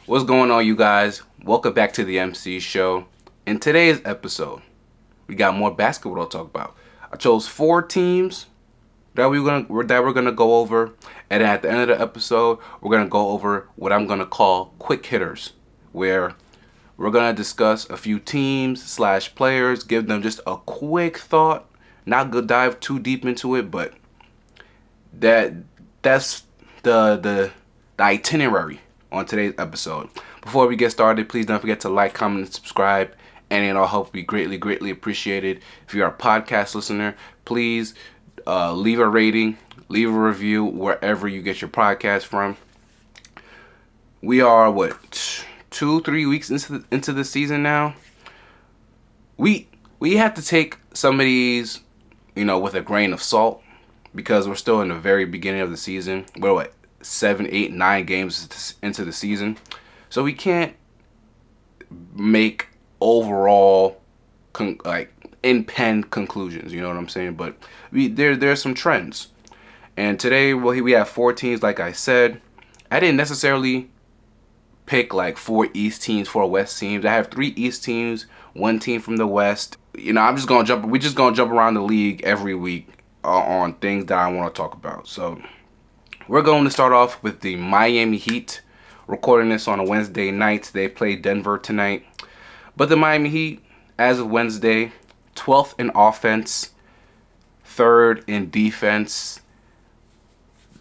What's going on, you guys? Welcome back to the MC Show. In today's episode, we got more basketball to talk about. I chose 4 teams that we're gonna go over, and at the end of the episode, we're gonna go over what I'm gonna call quick hitters, where we're gonna discuss a few teams slash players, give them just a quick thought, not go dive too deep into it, but that that's the itinerary on today's episode. Before we get started, please don't forget to like, comment, and subscribe. Any and all help would be greatly appreciated. If you're a podcast listener, please leave a rating, leave a review wherever you get your podcast from. We are 2-3 weeks into the season now. We have to take some of these, with a grain of salt, because we're still in the very beginning of the season. We're 7, 8, 9 games into the season, so we can't make overall in pen conclusions. You know what I'm saying? But there's some trends, and today we have 4 teams. Like I said, I didn't necessarily pick 4 East teams, 4 West teams. I have 3 East teams, 1 team from the West. We're just gonna jump around the league every week on things that I want to talk about. So we're going to start off with the Miami Heat. Recording this on a Wednesday night. They play Denver tonight. But the Miami Heat, as of Wednesday, 12th in offense, 3rd in defense.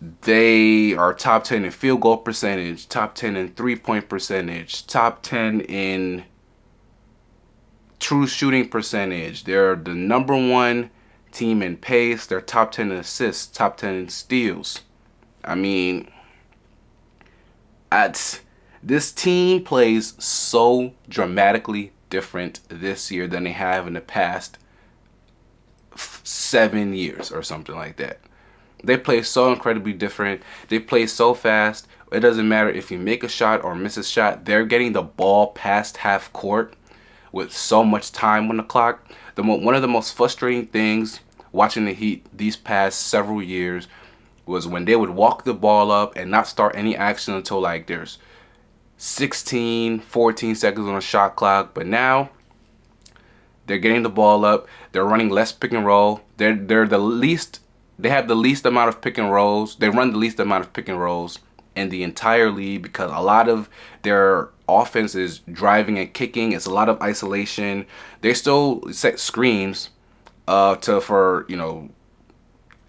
They are top 10 in field goal percentage, top 10 in three-point percentage, top 10 in true shooting percentage. They're the number 1 team in pace. They're top 10 in assists, top 10 in steals. I mean, this team plays so dramatically different this year than they have in the past 7 years or something like that. They play so incredibly different. They play so fast. It doesn't matter if you make a shot or miss a shot. They're getting the ball past half court with so much time on the clock. One of the most frustrating things watching the Heat these past several years was when they would walk the ball up and not start any action until there's 16, 14 seconds on the shot clock. But now they're getting the ball up. They're running less pick and roll. They have the least amount of pick and rolls. They run the least amount of pick and rolls in the entire league, because a lot of their offense is driving and kicking. It's a lot of isolation. They still set screens for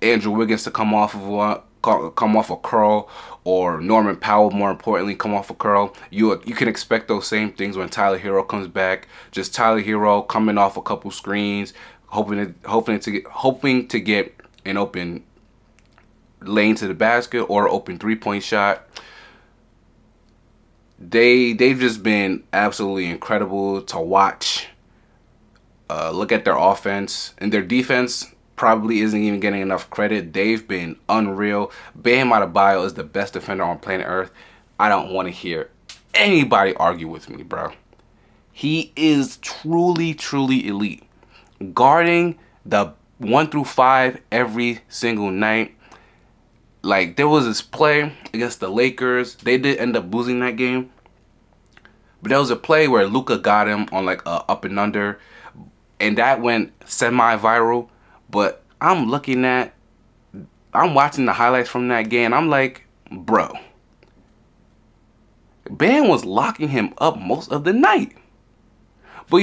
Andrew Wiggins to come off a curl, or Norman Powell, more importantly, come off a curl. You can expect those same things when Tyler Hero comes back. Just Tyler Hero coming off a couple screens, hoping to get an open lane to the basket or open 3-point shot. They've just been absolutely incredible to watch. Look at their offense, and their defense probably isn't even getting enough credit. They've been unreal. Bam Adebayo is the best defender on planet Earth. I don't want to hear anybody argue with me, bro. He is truly elite. Guarding the 1 through 5 every single night. There was this play against the Lakers. They did end up losing that game, but there was a play where Luka got him on a up and under, and that went semi-viral. But I'm watching the highlights from that game. I'm like, bro, Bam was locking him up most of the night. But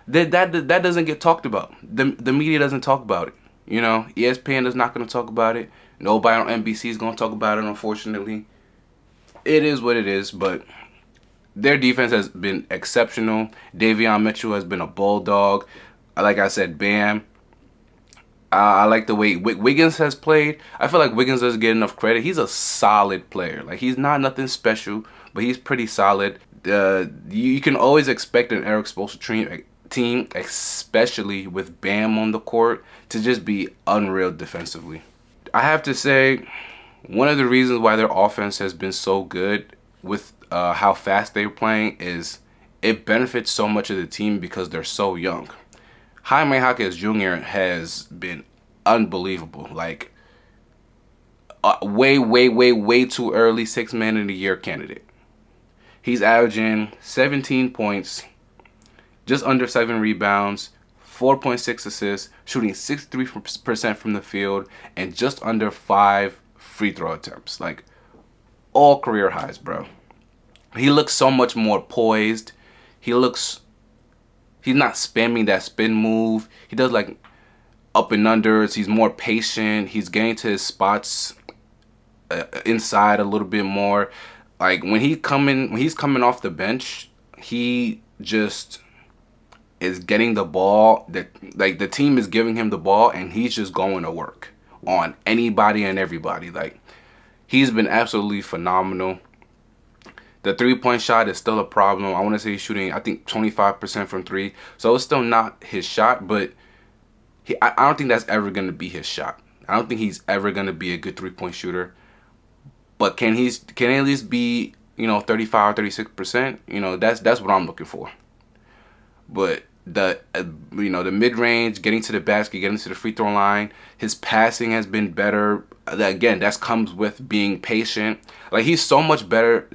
that doesn't get talked about. The media doesn't talk about it. ESPN is not going to talk about it. Nobody on NBC is going to talk about it, unfortunately. It is what it is, but their defense has been exceptional. Davion Mitchell has been a bulldog. Like I said, Bam. I like the way Wiggins has played. I feel like Wiggins doesn't get enough credit. He's a solid player. He's not nothing special, but he's pretty solid. You can always expect an Eric Spoelstra team, especially with Bam on the court, to just be unreal defensively. I have to say, one of the reasons why their offense has been so good with how fast they're playing is it benefits so much of the team because they're so young. Jaime Jaquez Jr. has been unbelievable. Way too early 6 man of the year candidate. He's averaging 17 points, just under 7 rebounds, 4.6 assists, shooting 63% from the field, and just under 5 free throw attempts. Like, all career highs, bro. He looks so much more poised. He looks, he's not spamming that spin move. He does like up and unders. He's more patient. He's getting to his spots inside a little bit more. Like when he's coming off the bench, he just is getting the ball. That like the team is giving him the ball, and he's just going to work on anybody and everybody. Like he's been absolutely phenomenal. The 3-point shot is still a problem. I want to say he's shooting, I think, 25% from 3. So it's still not his shot, but I don't think that's ever going to be his shot. I don't think he's ever going to be a good 3-point shooter. But can he at least be, 35, 36%? That's what I'm looking for. But the mid-range, getting to the basket, getting to the free throw line, his passing has been better. Again, that comes with being patient. Like he's so much better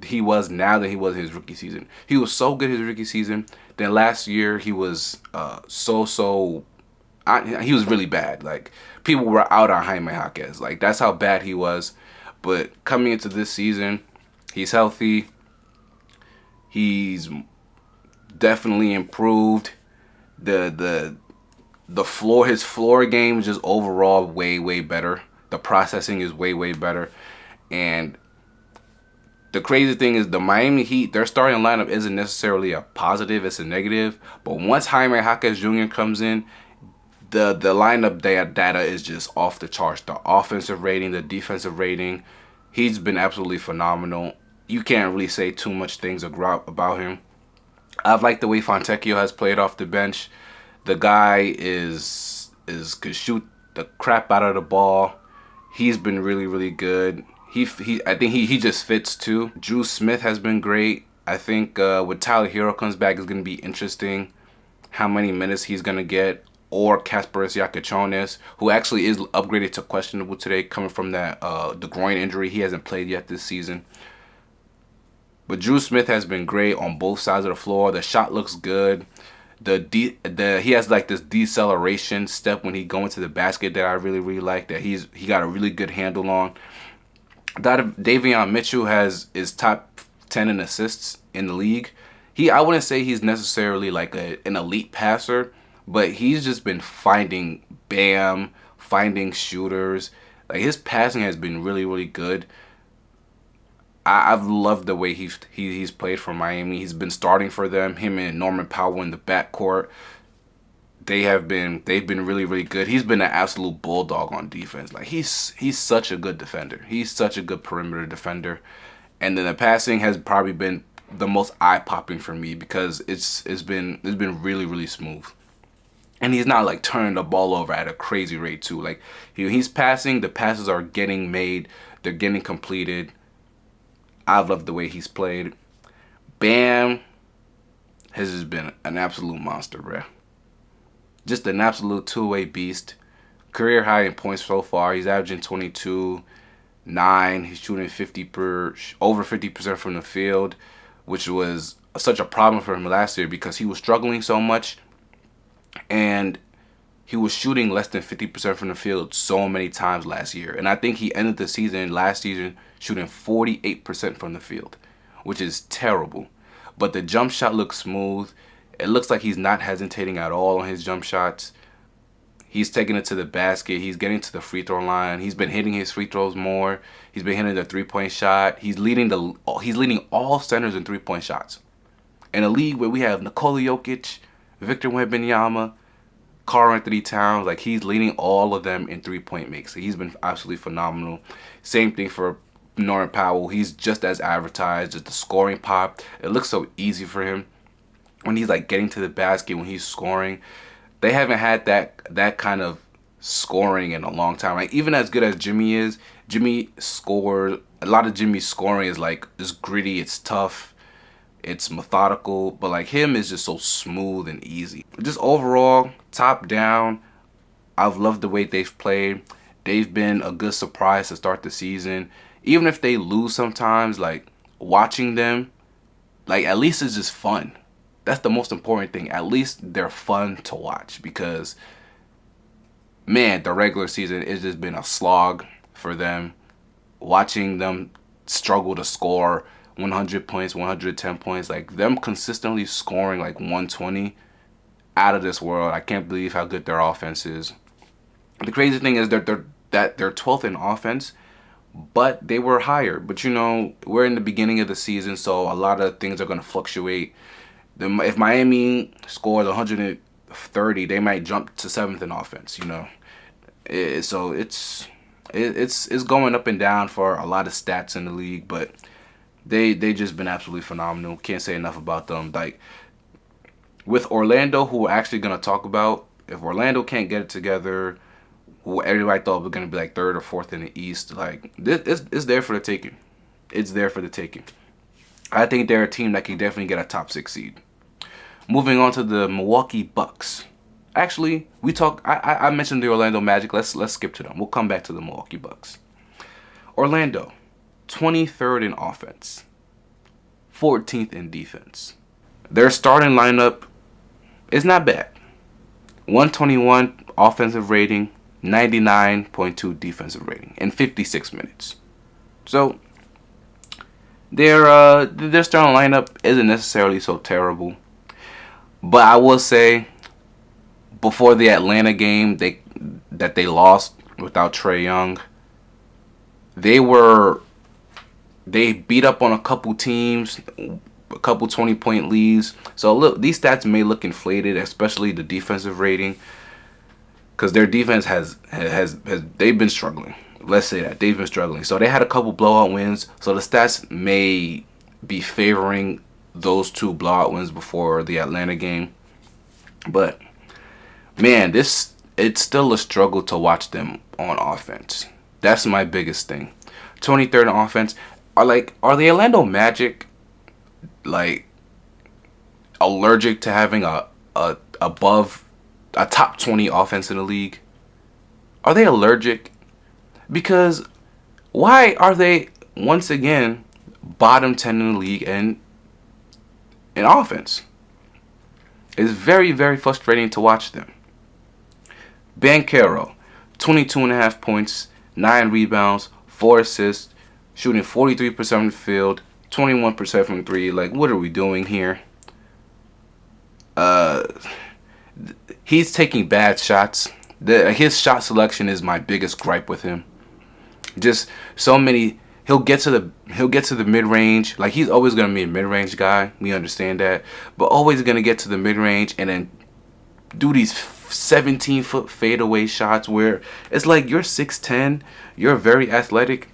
he was now than he was in his rookie season. He was so good his rookie season. Then last year he was he was really bad. Like people were out on Jaime Jaquez. Like that's how bad he was. But coming into this season, he's healthy. He's definitely improved. His floor game is just overall way better. The processing is way better. And the crazy thing is the Miami Heat, their starting lineup isn't necessarily a positive, it's a negative. But once Jaime Jaquez Jr. comes in, the lineup data is just off the charts. The offensive rating, the defensive rating, he's been absolutely phenomenal. You can't really say too much things about him. I've liked the way Fontecchio has played off the bench. The guy could shoot the crap out of the ball. He's been really good. I think he just fits too. Drew Smith has been great. I think when Tyler Hero comes back, it's gonna be interesting how many minutes he's gonna get. Or Kasparis Yakachonis, who actually is upgraded to questionable today, coming from that the groin injury. He hasn't played yet this season. But Drew Smith has been great on both sides of the floor. The shot looks good. He has like this deceleration step when he go into the basket that I really like. That he got a really good handle on. Davion Mitchell is top 10 in assists in the league. I wouldn't say he's necessarily like an elite passer, but he's just been finding shooters. Like his passing has been really good. I've loved the way he's played for Miami. He's been starting for them. Him and Norman Powell in the backcourt. They've been really good. He's been an absolute bulldog on defense. Like he's such a good defender. He's such a good perimeter defender. And then the passing has probably been the most eye-popping for me because it's been really smooth. And he's not like turning the ball over at a crazy rate too. Like he's passing, the passes are getting made, they're getting completed. I've loved the way he's played. Bam has just been an absolute monster, bruh. Just an absolute two-way beast. Career high in points so far. He's averaging 22, 9. He's shooting over 50% from the field, which was such a problem for him last year because he was struggling so much. And he was shooting less than 50% from the field so many times last year. And I think he ended the season last season shooting 48% from the field, which is terrible. But the jump shot looks smooth. It looks like he's not hesitating at all on his jump shots. He's taking it to the basket. He's getting to the free throw line. He's been hitting his free throws more. He's been hitting the 3-point shot. He's leading all centers in 3-point shots. In a league where we have Nikola Jokic, Victor Wembanyama, Karl Anthony Towns, like he's leading all of them in 3-point makes. He's been absolutely phenomenal. Same thing for Norman Powell. He's just as advertised, just the scoring pop. It looks so easy for him when he's like getting to the basket, when he's scoring. They haven't had that kind of scoring in a long time. Like even as good as Jimmy is, Jimmy scores. A lot of Jimmy's scoring is like it's gritty, it's tough, it's methodical, but like him is just so smooth and easy. Just overall, top down, I've loved the way they've played. They've been a good surprise to start the season. Even if they lose sometimes, like watching them, like at least it's just fun. That's the most important thing. At least they're fun to watch because man, the regular season has just been a slog for them. Watching them struggle to score 100 points, 110 points, like them consistently scoring like 120, out of this world. I can't believe how good their offense is. The crazy thing is they're 12th in offense, but they were higher. But you know, we're in the beginning of the season, so a lot of things are going to fluctuate. If Miami scores 130, they might jump to 7th in offense. You know, so it's going up and down for a lot of stats in the league, but they just been absolutely phenomenal. Can't say enough about them. Like with Orlando, who we're actually gonna talk about, if Orlando can't get it together, who everybody thought was gonna be like 3rd or 4th in the East, like this it's there for the taking. It's there for the taking. I think they're a team that can definitely get a top 6 seed. Moving on to the Milwaukee Bucks. Actually, I mentioned the Orlando Magic. Let's skip to them. We'll come back to the Milwaukee Bucks. Orlando, 23rd in offense, 14th in defense. Their starting lineup is not bad. 121 offensive rating, 99.2 defensive rating in 56 minutes. So their starting lineup isn't necessarily so terrible. But I will say, before the Atlanta game that they lost without Trae Young, they beat up on a couple teams, a couple 20-point leads. So look, these stats may look inflated, especially the defensive rating, because their defense has they've been struggling. Let's say that they've been struggling. So they had a couple blowout wins. So the stats may be favoring those 2 blowout wins before the Atlanta game. But man, it's still a struggle to watch them on offense. That's my biggest thing. 23rd in offense. Are the Orlando Magic like allergic to having a top 20 offense in the league? Are they allergic? Because why are they once again bottom 10 in the league in offense? It's very, very frustrating to watch them. Banchero, 22.5 points, 9 rebounds, 4 assists, shooting 43% from the field, 21% from 3. Like, what are we doing here? He's taking bad shots. His shot selection is my biggest gripe with him. Just so many. He'll get to the mid range. Like, he's always gonna be a mid range guy. We understand that, but always gonna get to the mid range and then do these 17-foot fadeaway shots where it's like, you're 6'10", you're very athletic.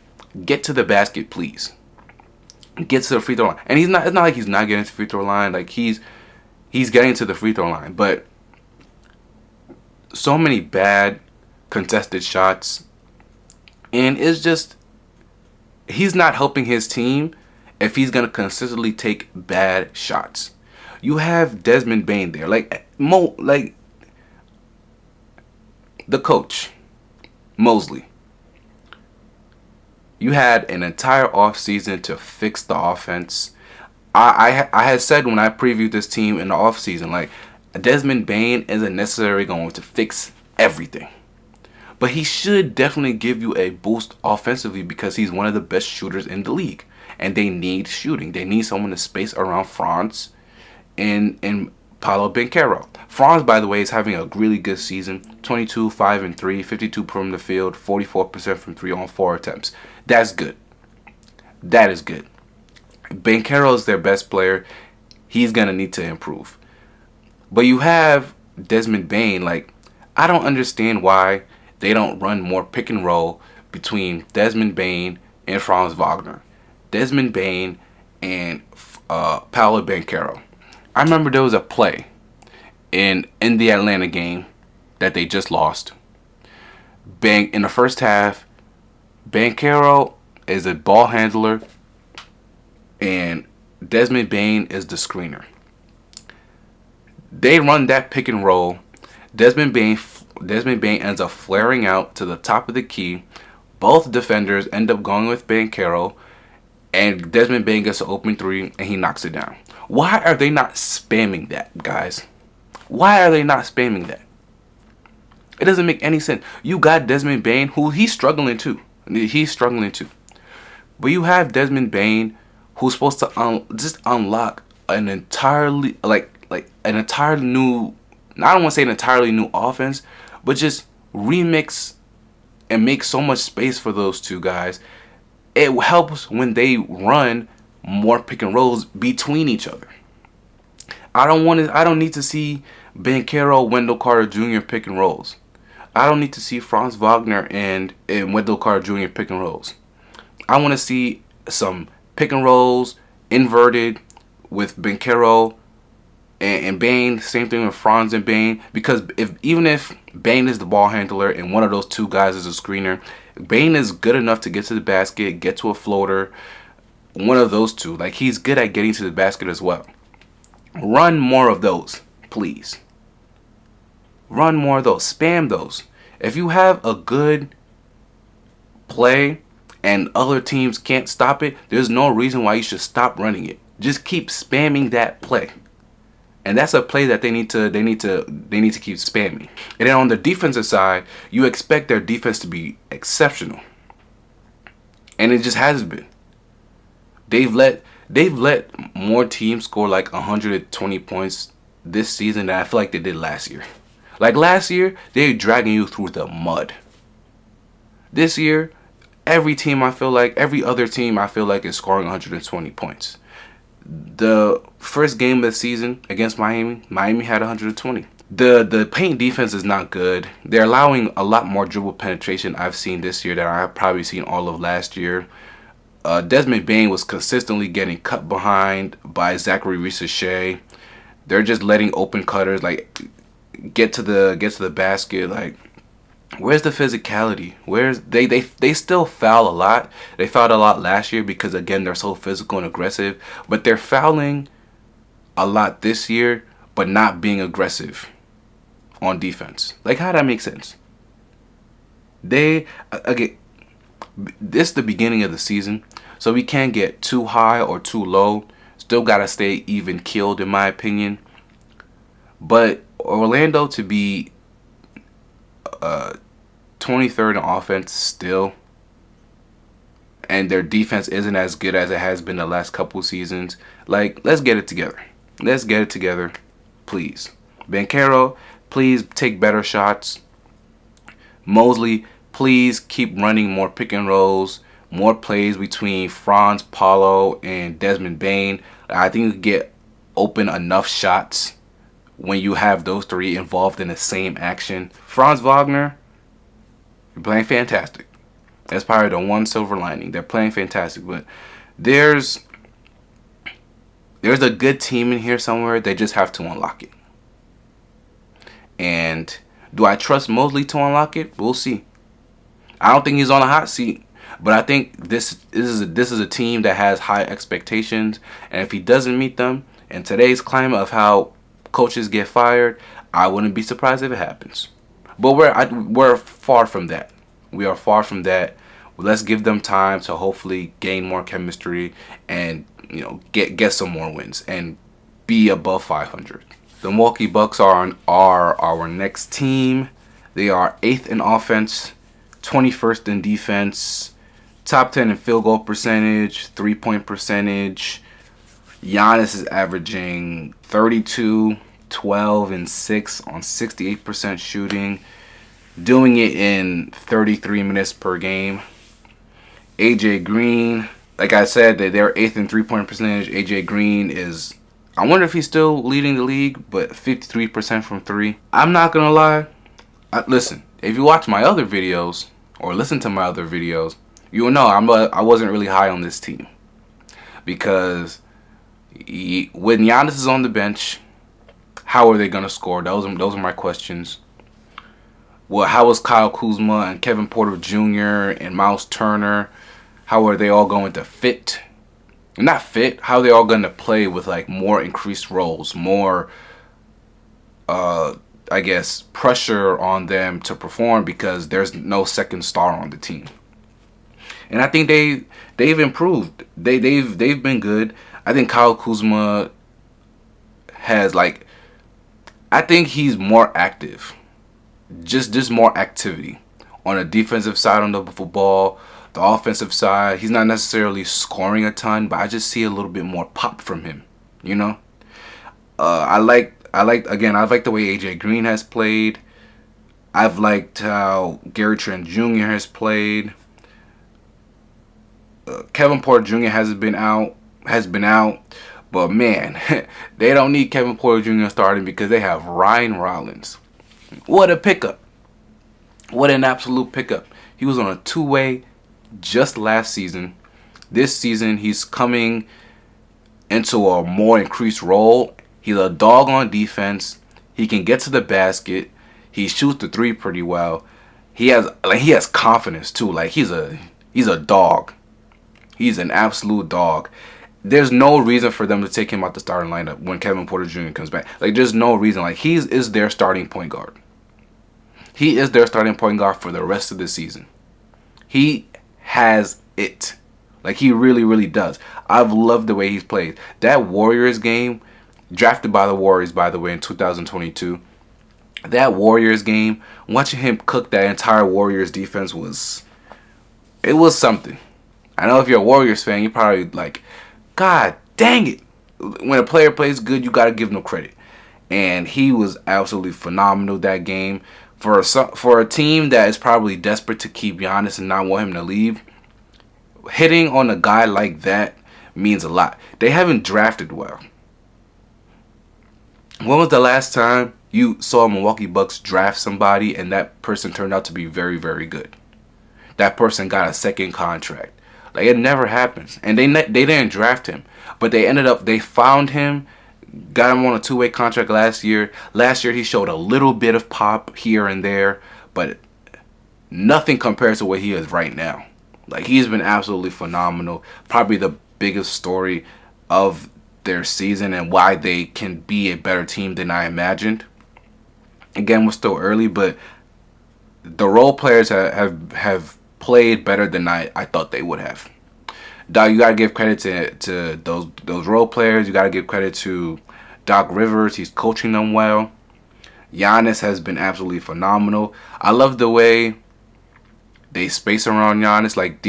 Get to the basket, please. Get to the free throw line. And it's not like he's not getting to the free throw line. Like, he's getting to the free throw line, but so many bad contested shots, and it's just, he's not helping his team if he's gonna consistently take bad shots. You have Desmond Bane there, like the coach, Mosley. You had an entire offseason to fix the offense. I had said when I previewed this team in the offseason, like, Desmond Bane isn't necessarily going to fix everything, but he should definitely give you a boost offensively because he's one of the best shooters in the league, and they need shooting. They need someone to space around Franz and Paolo Banchero. Franz, by the way, is having a really good season. 22, 5 and 3, 52 from the field, 44% from 3 on 4 attempts. That's good. That is good. Banchero is their best player. He's going to need to improve. But you have Desmond Bane. Like, I don't understand why they don't run more pick and roll between Desmond Bane and Franz Wagner. Desmond Bane and Paolo Banchero. I remember there was a play in the Atlanta game that they just lost. In the first half, Banchero is a ball handler and Desmond Bane is the screener. They run that pick and roll. Desmond Bane ends up flaring out to the top of the key. Both defenders end up going with Banchero, and Desmond Bain gets an open three and he knocks it down. Why are they not spamming that, guys? Why are they not spamming that? It doesn't make any sense. You got Desmond Bain, who he's struggling too. He's struggling too. But you have Desmond Bain, who's supposed to just unlock an entirely an entirely new. I don't want to say an entirely new offense, but just remix and make so much space for those two guys. It helps when they run more pick and rolls between each other. I don't need to see Banchero, Wendell Carter Jr. pick and rolls. I don't need to see Franz Wagner and Wendell Carter Jr. pick and rolls. I want to see some pick and rolls inverted with Banchero and Bain. Same thing with Franz and Bain. Because even if Bain is the ball handler and one of those two guys is a screener, Bain is good enough to get to the basket, get to a floater. One of those two. Like, he's good at getting to the basket as well. Run more of those, please. Run more of those. Spam those. If you have a good play and other teams can't stop it, there's no reason why you should stop running it. Just keep spamming that play. And that's a play that they need to keep spamming. And then on the defensive side, you expect their defense to be exceptional. And it just hasn't been. They've let more teams score like 120 points this season than I feel like they did last year. Like last year, they're dragging you through the mud. This year, every other team I feel like is scoring 120 points. The first game of the season against Miami had 120. The paint defense is not good. They're allowing a lot more dribble penetration I've seen this year than I've probably seen all of last year. Desmond Bain was consistently getting cut behind by Zachary Reese-Shea. They're just letting open cutters get to the basket. Like, where's the physicality? They still foul a lot. They fouled a lot last year because, again, they're so physical and aggressive. But they're fouling a lot this year, but not being aggressive on defense. Like, how that make sense? This is the beginning of the season, so we can't get too high or too low. Still gotta stay even keeled, in my opinion. But Orlando to be 23rd in offense still, and their defense isn't as good as it has been the last couple seasons. Like, let's get it together. Let's get it together, please. Banchero, please take better shots. Mosley, please keep running more pick and rolls, more plays between Franz, Paulo, and Desmond Bain. I think you can get open enough shots when you have those three involved in the same action. Franz Wagner, you're playing fantastic. That's probably the one silver lining. They're playing fantastic, but there's a good team in here somewhere. They just have to unlock it. And do I trust Mosley to unlock it? We'll see. I don't think he's on a hot seat, but I think this is a team that has high expectations, and if he doesn't meet them in today's climate of how coaches get fired, I wouldn't be surprised if it happens. But we're far from that. We are far from that. Let's give them time to hopefully gain more chemistry and, get some more wins and be above 500. The Milwaukee Bucks are our next team. They are 8th in offense, 21st in defense, top 10 in field goal percentage, 3-point percentage. Giannis is averaging 32, 12, and 6 on 68% shooting, doing it in 33 minutes per game. AJ Green, like I said, they're 8th in 3-point percentage. AJ Green is, I wonder if he's still leading the league, but 53% from 3. I'm not going to lie. Listen, if you watch my other videos or listen to my other videos, you will know I wasn't really high on this team. Because when Giannis is on the bench, how are they going to score? Those are my questions. Well, how is Kyle Kuzma and Kevin Porter Jr. and Miles Turner? How are they all going to fit? Not fit. How are they all going to play with more increased roles, more, pressure on them to perform because there's no second star on the team. And I think they've improved. They've been good. I think Kyle Kuzma has like, I think he's more active. Just more activity on the defensive side on the football. The offensive side, he's not necessarily scoring a ton, but I just see a little bit more pop from him. You know, I like the way AJ Green has played. I've liked how Gary Trent Jr. has played. Kevin Porter Jr. has been out, but man, they don't need Kevin Porter Jr. starting because they have Ryan Rollins. What a pickup! What an absolute pickup! He was on a two-way just last season. This season, he's coming into a more increased role. He's a dog on defense. He can get to the basket. He shoots the three pretty well. He has confidence too. Like he's a dog. He's an absolute dog. There's no reason for them to take him out the starting lineup when Kevin Porter Jr. comes back. Like there's no reason. Like he is their starting point guard. He is their starting point guard for the rest of the season. He has it. Like he really, really does. I've loved the way he's played. That Warriors game, drafted by the Warriors, by the way, in 2022. That Warriors game, watching him cook that entire Warriors defense was something. I know if you're a Warriors fan, you're probably like, God dang it. When a player plays good, you got to give them credit. And he was absolutely phenomenal that game. For a team that is probably desperate to keep Giannis and not want him to leave, hitting on a guy like that means a lot. They haven't drafted well. When was the last time you saw Milwaukee Bucks draft somebody and that person turned out to be very, very good? That person got a second contract. Like it never happens. And they didn't draft him, but they found him, got him on a two-way contract last year. Last year he showed a little bit of pop here and there, but nothing compares to what he is right now. Like he's been absolutely phenomenal. Probably the biggest story of their season and why they can be a better team than I imagined. Again, we're still early, but the role players have played better than I thought they would have. Dog, you gotta give credit to those role players. You gotta give credit to Doc Rivers. He's coaching them well. Giannis has been absolutely phenomenal. I love the way they space around Giannis. Like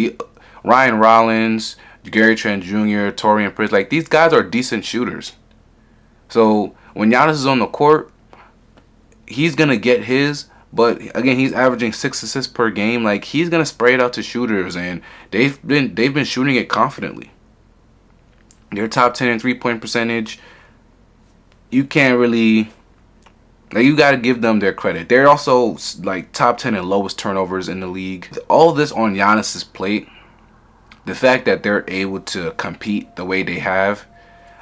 Ryan Rollins, Gary Trent Jr., Taurean Prince. Like these guys are decent shooters. So when Giannis is on the court, he's gonna get his. But again, he's averaging 6 assists per game. Like he's gonna spray it out to shooters, and they've been shooting it confidently. They're top 10 in 3-point percentage. You can't really, like, you gotta give them their credit. They're also like top 10 in lowest turnovers in the league. All this on Giannis's plate. The fact that they're able to compete the way they have.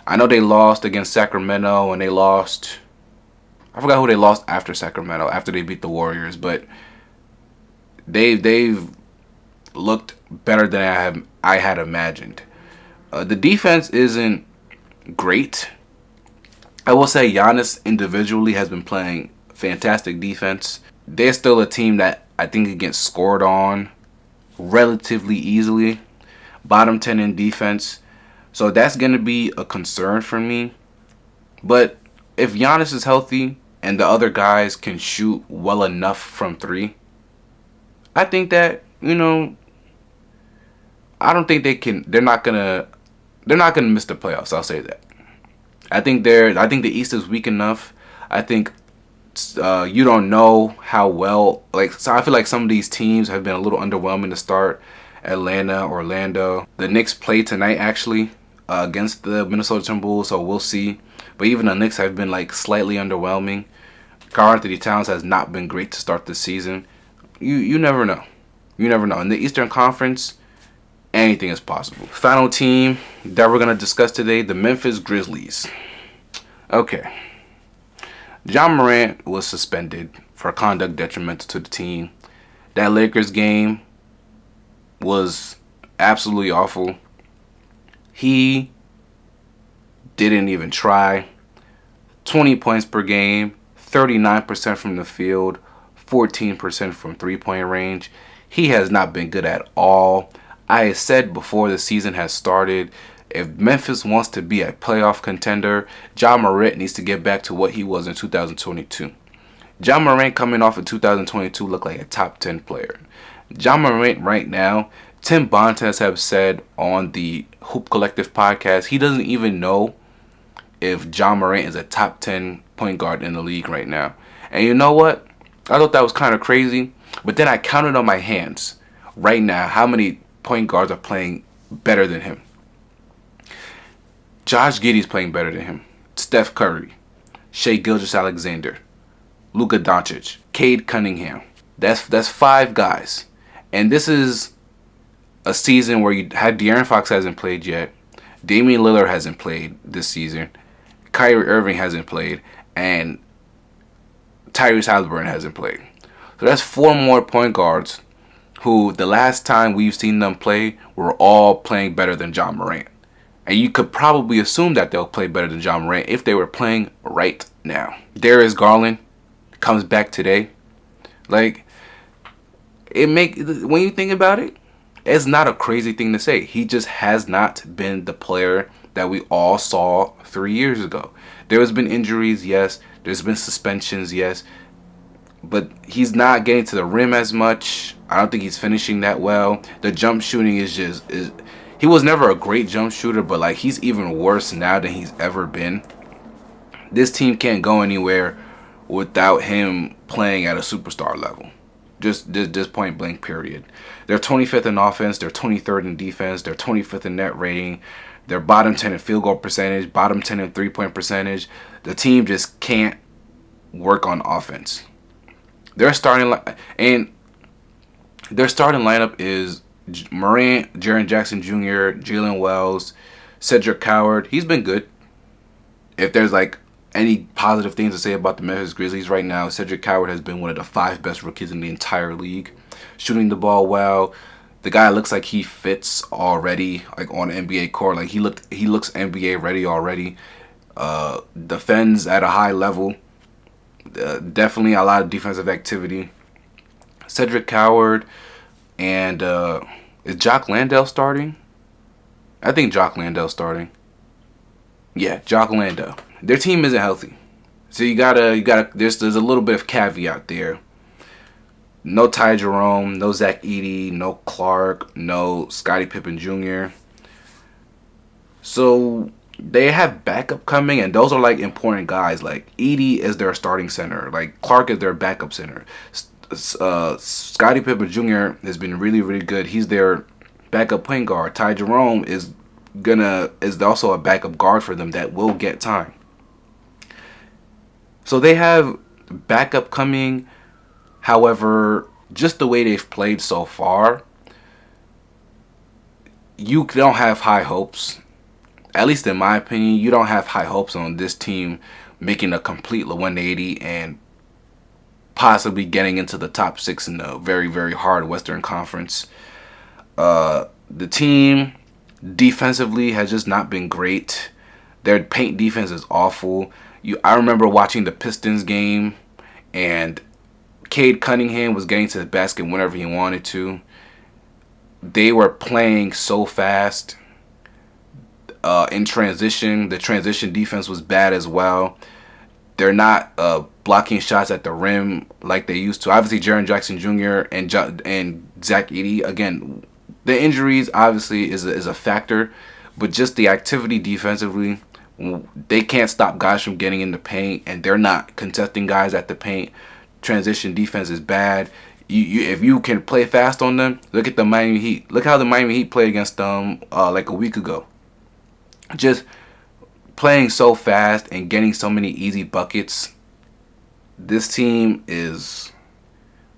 I know they lost against Sacramento, and they lost. I forgot who they lost after Sacramento, after they beat the Warriors, but they've looked better than I had imagined. The defense isn't great. I will say Giannis individually has been playing fantastic defense. They're still a team that I think gets scored on relatively easily. Bottom 10 in defense. So that's going to be a concern for me. But if Giannis is healthy and the other guys can shoot well enough from three, I think that, I don't think they're not gonna miss the playoffs. I'll say that. I think the East is weak enough. I think you don't know how well, so I feel like some of these teams have been a little underwhelming to start. Atlanta, Orlando. The Knicks play tonight actually against the Minnesota Timberwolves, so we'll see. But even the Knicks have been slightly underwhelming. Karl-Anthony Towns has not been great to start this season. You never know. You never know. In the Eastern Conference, anything is possible. Final team that we're going to discuss today, the Memphis Grizzlies. Okay. John Morant was suspended for conduct detrimental to the team. That Lakers game was absolutely awful. He didn't even try. 20 points per game, 39% from the field, 14% from three-point range. He has not been good at all. I said before the season has started, if Memphis wants to be a playoff contender, Ja Morant needs to get back to what he was in 2022. Ja Morant coming off of 2022 looked like a top 10 player. Ja Morant right now, Tim Bontemps have said on the Hoop Collective podcast, he doesn't even know if Ja Morant is a top 10 point guard in the league right now. And you know what? I thought that was kind of crazy, but then I counted on my hands right now how many point guards are playing better than him. Josh Giddey's playing better than him. Steph Curry, Shai Gilgeous-Alexander, Luka Doncic, Cade Cunningham. That's 5 guys. And this is a season where you had De'Aaron Fox hasn't played yet. Damian Lillard hasn't played this season. Kyrie Irving hasn't played. And Tyrese Halliburton hasn't played. So that's 4 more point guards who the last time we've seen them play were all playing better than Ja Morant. And you could probably assume that they'll play better than Ja Morant if they were playing right now. Darius Garland comes back today. Like, when you think about it, it's not a crazy thing to say. He just has not been the player that we all saw 3 years ago. There has been injuries, yes. There's been suspensions, yes. But he's not getting to the rim as much. I don't think he's finishing that well. The jump shooting is he was never a great jump shooter, but like he's even worse now than he's ever been. This team can't go anywhere without him playing at a superstar level. Just point blank period. They're 25th in offense, they're 23rd in defense, they're 25th in net rating, they're bottom 10 in field goal percentage, bottom 10 in 3-point percentage. The team just can't work on offense. Their starting lineup is Morant, Jaren Jackson Jr., Jalen Wells, Cedric Coward. He's been good. If there's like any positive things to say about the Memphis Grizzlies right now, Cedric Coward has been one of the 5 best rookies in the entire league. Shooting the ball well. The guy looks like he fits already, like on an NBA court. Like he looks NBA ready already. Defends at a high level. Definitely a lot of defensive activity. Cedric Coward and is Jock Landale starting? I think Jock Landale's starting. Yeah, Jock Landale. Their team isn't healthy, so you gotta. There's a little bit of caveat there. No Ty Jerome, no Zach Edey, no Clark, no Scottie Pippen Jr. So they have backup coming, and those are like important guys. Like Edey is their starting center. Like Clark is their backup center. Scottie Pippen Jr. has been really, really good. He's their backup point guard. Ty Jerome is also a backup guard for them that will get time. So they have backup coming. However, just the way they've played so far, you don't have high hopes. At least in my opinion, you don't have high hopes on this team making a complete 180 and possibly getting into the top 6 in the very, very hard Western Conference. The team defensively has just not been great. Their paint defense is awful. I remember watching the Pistons game, and Cade Cunningham was getting to the basket whenever he wanted to. They were playing so fast in transition. The transition defense was bad as well. They're not blocking shots at the rim like they used to. Obviously, Jaren Jackson Jr. and Zach Edey. Again, the injuries obviously is a factor, but just the activity defensively, they can't stop guys from getting in the paint, and they're not contesting guys at the paint. Transition defense is bad. If you can play fast on them, look at the Miami Heat. Look how the Miami Heat played against them like a week ago. Just playing so fast and getting so many easy buckets. This team is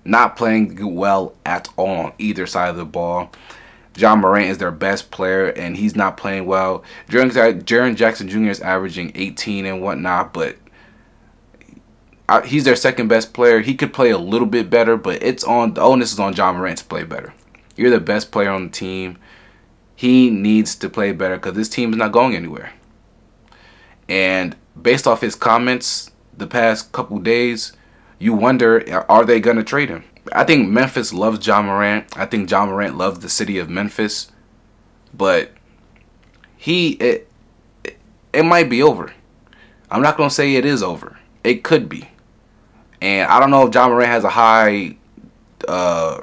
not playing well at all on either side of the ball. Ja Morant is their best player, and he's not playing well. Jaren Jackson Jr. is averaging 18 and whatnot, but he's their second best player. He could play a little bit better, but the onus is on Ja Morant to play better. You're the best player on the team. He needs to play better because this team is not going anywhere. And based off his comments the past couple days, you wonder, are they going to trade him? I think Memphis loves John Morant. I think John Morant loves the city of Memphis, but he it might be over. I'm not gonna say it is over. It could be, and I don't know if John Morant has a high uh,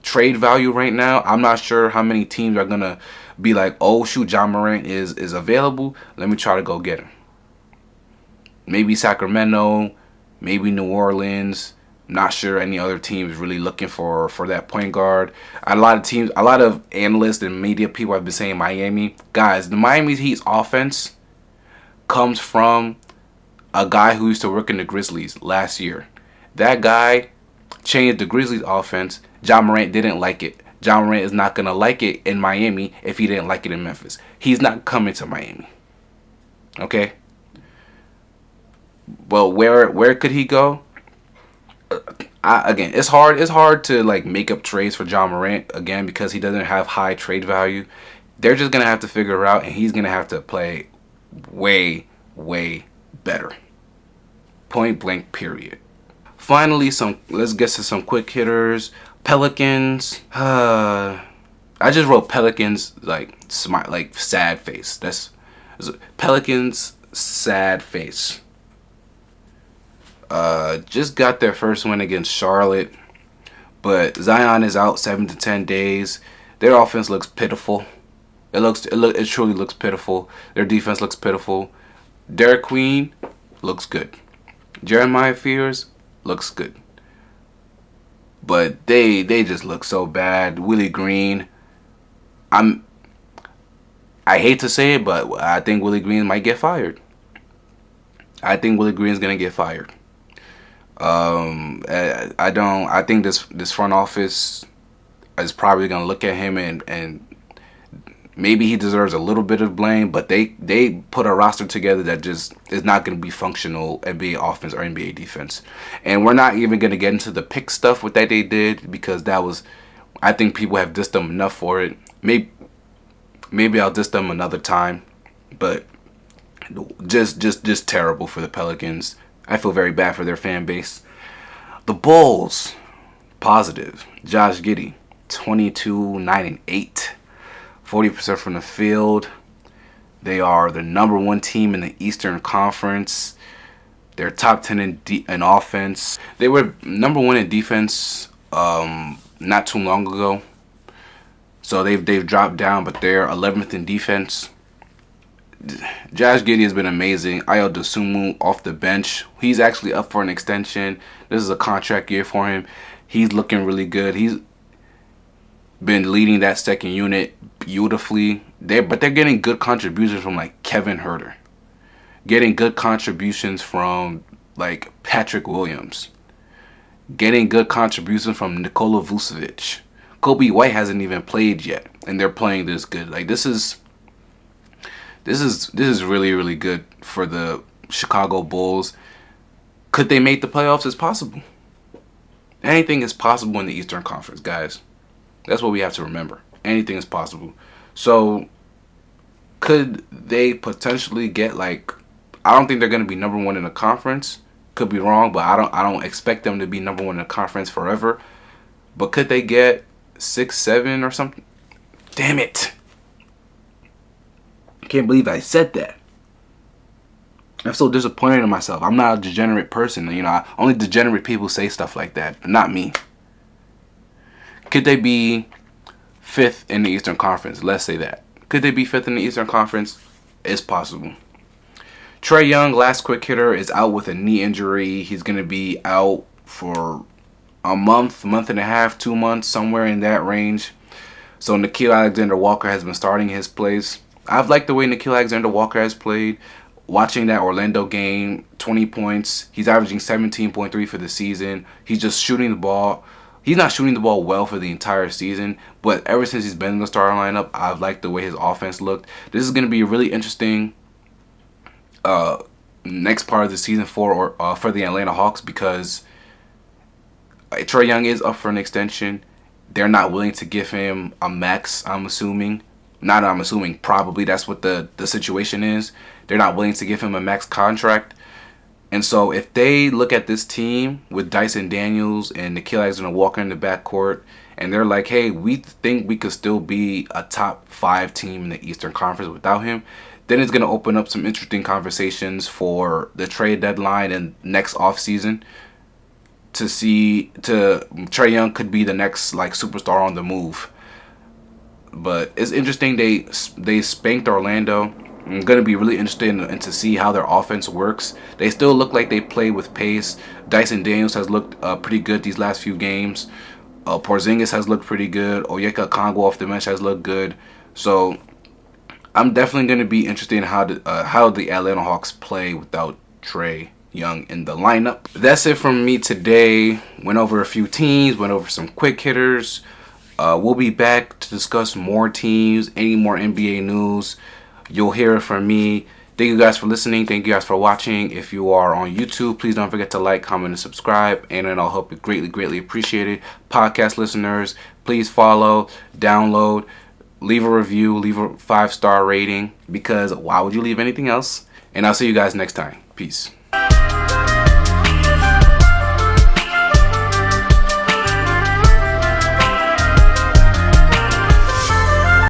trade value right now. I'm not sure how many teams are gonna be like, oh shoot, John Morant is available. Let me try to go get him. Maybe Sacramento, maybe New Orleans. Not sure any other teams really looking for that point guard. A lot of teams, a lot of analysts and media people have been saying Miami. Guys, the Miami Heat's offense comes from a guy who used to work in the Grizzlies last year. That guy changed the Grizzlies offense. John Morant didn't like it. John Morant is not going to like it in Miami if he didn't like it in Memphis. He's not coming to Miami. Okay? Well, where could he go? Again, it's hard to like make up trades for John Morant again because he doesn't have high trade value. They're just going to have to figure it out, and he's going to have to play way better. Point blank period. Finally, let's get to some quick hitters. Pelicans. I just wrote Pelicans like smile, like sad face. That's Pelicans sad face. Just got their first win against Charlotte, but Zion is out 7 to 10 days. Their offense looks pitiful. It truly looks pitiful. Their defense looks pitiful. Derek Queen looks good. Jeremiah Fears looks good. But they just look so bad. Willie Green. I hate to say it, but I think Willie Green might get fired. I think Willie Green's gonna get fired. I think this front office is probably gonna look at him and maybe he deserves a little bit of blame, but they put a roster together that just is not going to be functional NBA offense or NBA defense. And we're not even going to get into the pick stuff with that they did because that was, I think people have dissed them enough for it. Maybe I'll diss them another time, but just terrible for the Pelicans. I feel very bad for their fan base. The Bulls, positive. Josh Giddey, 22, 9, and 8. 40% from the field. They are the number one team in the Eastern Conference. They're top 10 in offense. They were number one in defense not too long ago. So they've dropped down, but they're 11th in defense. Josh Giddey has been amazing. Ayo Dosunmu off the bench. He's actually up for an extension. This is a contract year for him. He's looking really good. He's been leading that second unit beautifully. But they're getting good contributions from like Kevin Huerter. Getting good contributions from like Patrick Williams. Getting good contributions from Nikola Vucevic. Kobe White hasn't even played yet, and they're playing this good. Like this is really, really good for the Chicago Bulls. Could they make the playoffs? It's possible. Anything is possible in the Eastern Conference, guys. That's what we have to remember. Anything is possible. So, could they potentially get like? I don't think they're going to be number one in the conference. Could be wrong, but I don't expect them to be number one in the conference forever. But could they get 6, 7 or something? Damn it! I can't believe I said that. I'm so disappointed in myself. I'm not a degenerate person. You know, only degenerate people say stuff like that. Not me. Could they be 5th in the Eastern Conference? Let's say that. Could they be 5th in the Eastern Conference? It's possible. Trae Young, last quick hitter, is out with a knee injury. He's going to be out for a month and a half, 2 months, somewhere in that range. So Nickeil Alexander-Walker has been starting his place. I've liked the way Nickeil Alexander-Walker has played. Watching that Orlando game, 20 points. He's averaging 17.3 for the season. He's just shooting the ball. He's not shooting the ball well for the entire season, but ever since he's been in the starting lineup, I've liked the way his offense looked. This is going to be a really interesting next part of the season for the Atlanta Hawks because Trae Young is up for an extension. They're not willing to give him a max, I'm assuming. Probably that's what the situation is. They're not willing to give him a max contract. And so if they look at this team with Dyson Daniels and Nikhil Alexander-Walker in the backcourt, and they're like, hey, we think we could still be a top 5 team in the Eastern Conference without him, then it's going to open up some interesting conversations for the trade deadline and next offseason to see Trae Young could be the next like superstar on the move. But it's interesting they spanked Orlando. I'm gonna be really interested in to see how their offense works. They still look like they play with pace. Dyson Daniels has looked pretty good these last few games. Porzingis has looked pretty good. Onyeka Okongwu off the bench has looked good. So I'm definitely gonna be interested in how the Atlanta Hawks play without Trae Young in the lineup. That's it from me today. Went over a few teams. Went over some quick hitters. We'll be back to discuss more teams, any more NBA news. You'll hear it from me. Thank you guys for listening. Thank you guys for watching. If you are on YouTube, please don't forget to like, comment, and subscribe. And then I'll help you greatly, greatly appreciate it. Podcast listeners, please follow, download, leave a review, leave a 5-star rating. Because why would you leave anything else? And I'll see you guys next time. Peace.